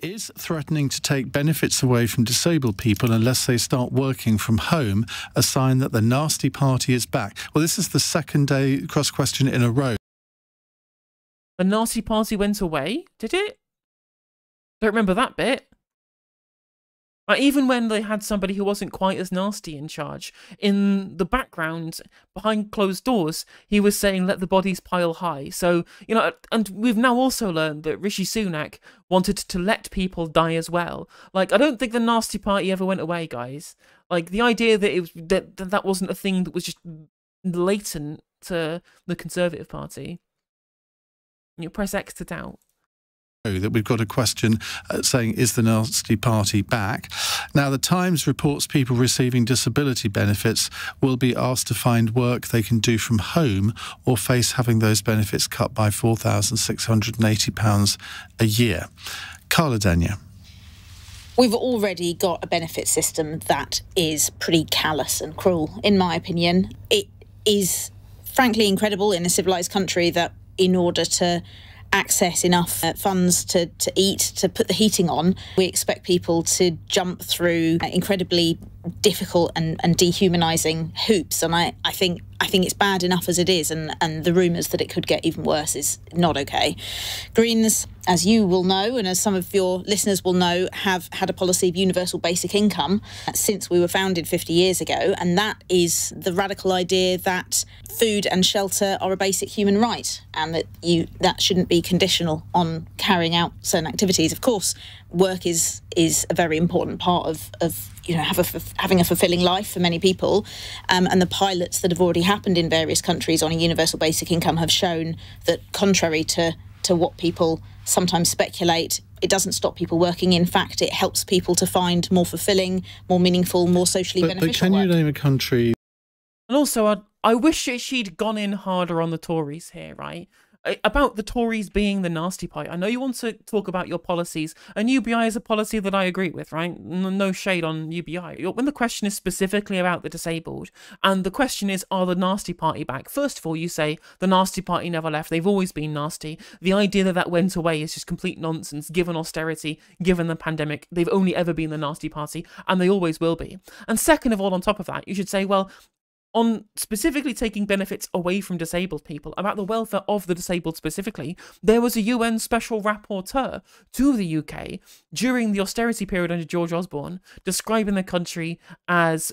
Is threatening to take benefits away from disabled people unless they start working from home a sign that the nasty party is back? Well, this is the second day cross question in a row. The nasty party went away, did it? Don't remember that bit. Like, even when they had somebody who wasn't quite as nasty in charge, in the background, behind closed doors, he was saying, let the bodies pile high. So, you know, and we've now also learned that Rishi Sunak wanted to let people die as well. Like, I don't think the nasty party ever went away, guys. Like, the idea that it was, that wasn't a thing that was just latent to the Conservative Party. You press X to doubt. That we've got a question saying, is the nasty party back? Now, the Times reports people receiving disability benefits will be asked to find work they can do from home or face having those benefits cut by £4,680 a year. Carla Denyer. We've already got a benefit system that is pretty callous and cruel, in my opinion. It is frankly incredible in a civilised country that in order to access enough funds to eat, to put the heating on, we expect people to jump through incredibly difficult and dehumanising hoops. And I think it's bad enough as it is, and the rumours that it could get even worse is not okay. Greens, as you will know, and as some of your listeners will know, have had a policy of universal basic income since we were founded 50 years ago, and that is the radical idea that food and shelter are a basic human right, and that shouldn't be conditional on carrying out certain activities. Of course, work is a very important part of having a fulfilling life for many people, and the pilots that have already happened in various countries on a universal basic income have shown that, contrary to what people sometimes speculate, it doesn't stop people working. In fact, it helps people to find more fulfilling, more meaningful, more socially beneficial But can you name a country? And also, I wish she'd gone in harder on the Tories here, right? About the Tories being the nasty party. I know you want to talk about your policies, and UBI is a policy that I agree with, right? No shade on UBI. When the question is specifically about the disabled, and the question is, are the nasty party back? First of all, you say the nasty party never left. They've always been nasty. The idea that that went away is just complete nonsense, given austerity, given the pandemic. They've only ever been the nasty party, and they always will be. And second of all, on top of that, you should say, well, on specifically taking benefits away from disabled people, about the welfare of the disabled specifically, there was a UN special rapporteur to the UK during the austerity period under George Osborne, describing the country as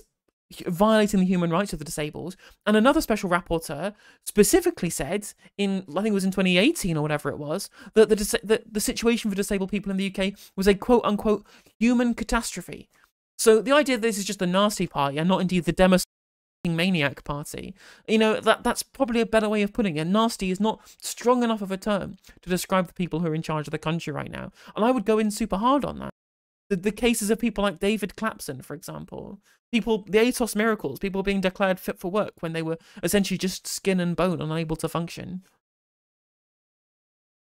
violating the human rights of the disabled, and another special rapporteur specifically said, I think it was in 2018 or whatever it was, that the situation for disabled people in the UK was a quote-unquote human catastrophe. So the idea that this is just the nasty party and not indeed the maniac party, you know, that's probably a better way of putting it. Nasty is not strong enough of a term to describe the people who are in charge of the country right now, and I would go in super hard on that. The cases of people like David Clapson, for example, the ASOS miracles, people being declared fit for work when they were essentially just skin and bone, unable to function.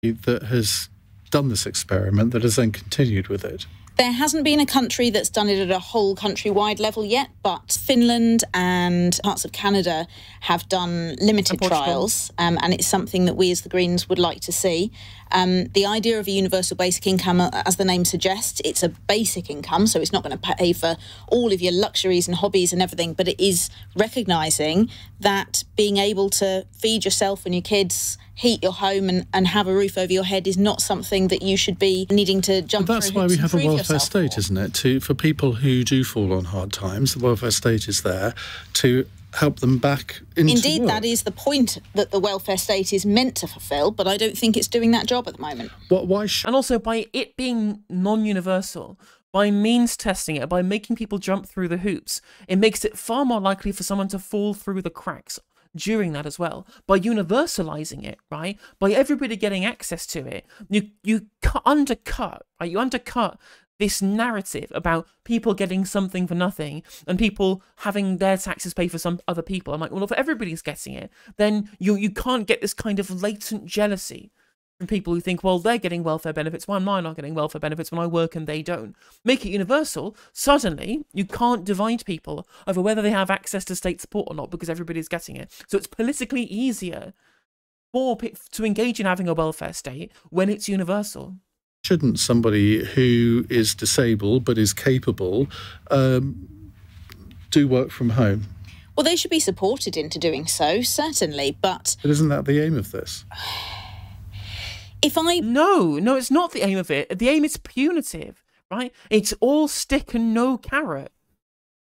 That has done this experiment, that has then continued with it. There hasn't been a country that's done it at a whole countrywide level yet, but Finland and parts of Canada have done limited trials, and it's something that we as the Greens would like to see. The idea of a universal basic income, as the name suggests, it's a basic income, so it's not going to pay for all of your luxuries and hobbies and everything, but it is recognising that being able to feed yourself and your kids, heat your home and have a roof over your head is not something that you should be needing to jump through. That's why we have a welfare state, isn't it? For people who do fall on hard times, the welfare state is there to help them back into Indeed, work. That is the point that the welfare state is meant to fulfil, but I don't think it's doing that job at the moment. And also, by it being non-universal, by means testing it, by making people jump through the hoops, it makes it far more likely for someone to fall through the cracks during that as well. By universalizing it, right, by everybody getting access to it, you undercut this narrative about people getting something for nothing and people having their taxes pay for some other people. I'm like, well, if everybody's getting it, then you can't get this kind of latent jealousy from people who think, well, they're getting welfare benefits, why am I not getting welfare benefits when I work and they don't? Make it universal, suddenly you can't divide people over whether they have access to state support or not because everybody's getting it. So it's politically easier to engage in having a welfare state when it's universal. Shouldn't somebody who is disabled but is capable do work from home? Well, they should be supported into doing so, certainly, but isn't that the aim of this? No, it's not the aim of it. The aim is punitive, right? It's all stick and no carrot.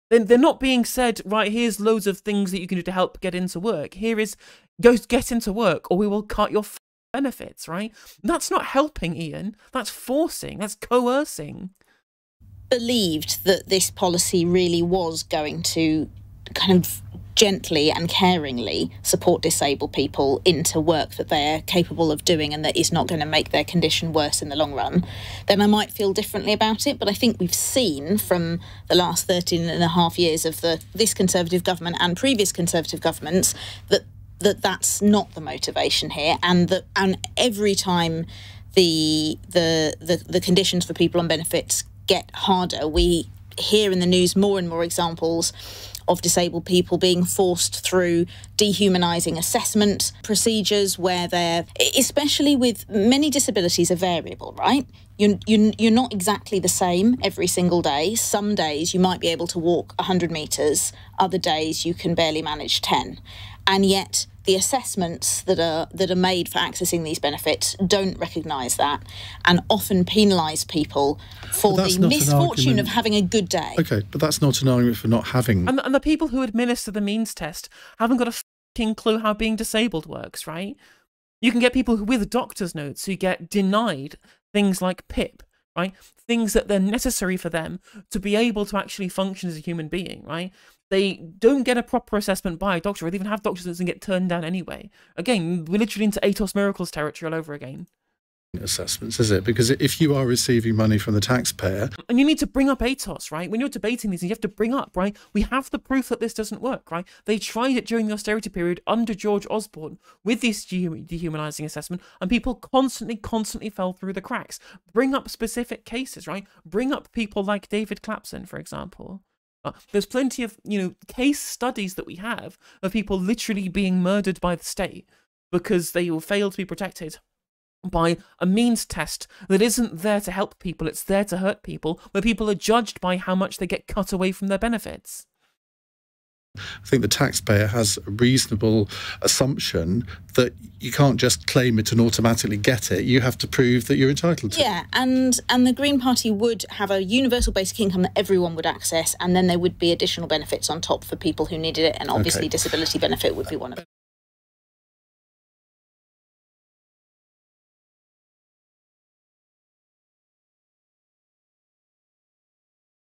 They're not being said, right, here's loads of things that you can do to help get into work. Here is, go get into work or we will cut your benefits, right? That's not helping, Ian. That's forcing. That's coercing. Believed that this policy really was going to kind of gently and caringly support disabled people into work that they're capable of doing and that is not going to make their condition worse in the long run, then I might feel differently about it. But I think we've seen from the last 13 and a half years of this Conservative government and previous Conservative governments that's not the motivation here, and every time the conditions for people on benefits get harder, we hear in the news more and more examples of disabled people being forced through dehumanising assessment procedures where they're, especially with many disabilities, are variable, right? You're not exactly the same every single day. Some days you might be able to walk 100 metres, other days you can barely manage 10. And yet the assessments that are made for accessing these benefits don't recognise that and often penalise people for the misfortune of having a good day. Okay, but that's not an argument for not having... And the people who administer the means test haven't got a fucking clue how being disabled works, right? You can get people with doctor's notes who get denied things like PIP, right? Things that they're necessary for them to be able to actually function as a human being, right? They don't get a proper assessment by a doctor, or they even have doctors that get turned down anyway. Again, we're literally into Atos Miracles territory all over again. Assessments, is it? Because if you are receiving money from the taxpayer... And you need to bring up Atos, right? When you're debating these, you have to bring up, right? We have the proof that this doesn't work, right? They tried it during the austerity period under George Osborne with this dehumanising assessment, and people constantly fell through the cracks. Bring up specific cases, right? Bring up people like David Clapson, for example. There's plenty of, case studies that we have of people literally being murdered by the state because they will fail to be protected by a means test that isn't there to help people, it's there to hurt people, where people are judged by how much they get cut away from their benefits. I think the taxpayer has a reasonable assumption that you can't just claim it and automatically get it. You have to prove that you're entitled to it. Yeah, and the Green Party would have a universal basic income that everyone would access, and then there would be additional benefits on top for people who needed it, and obviously disability benefit would be one of them.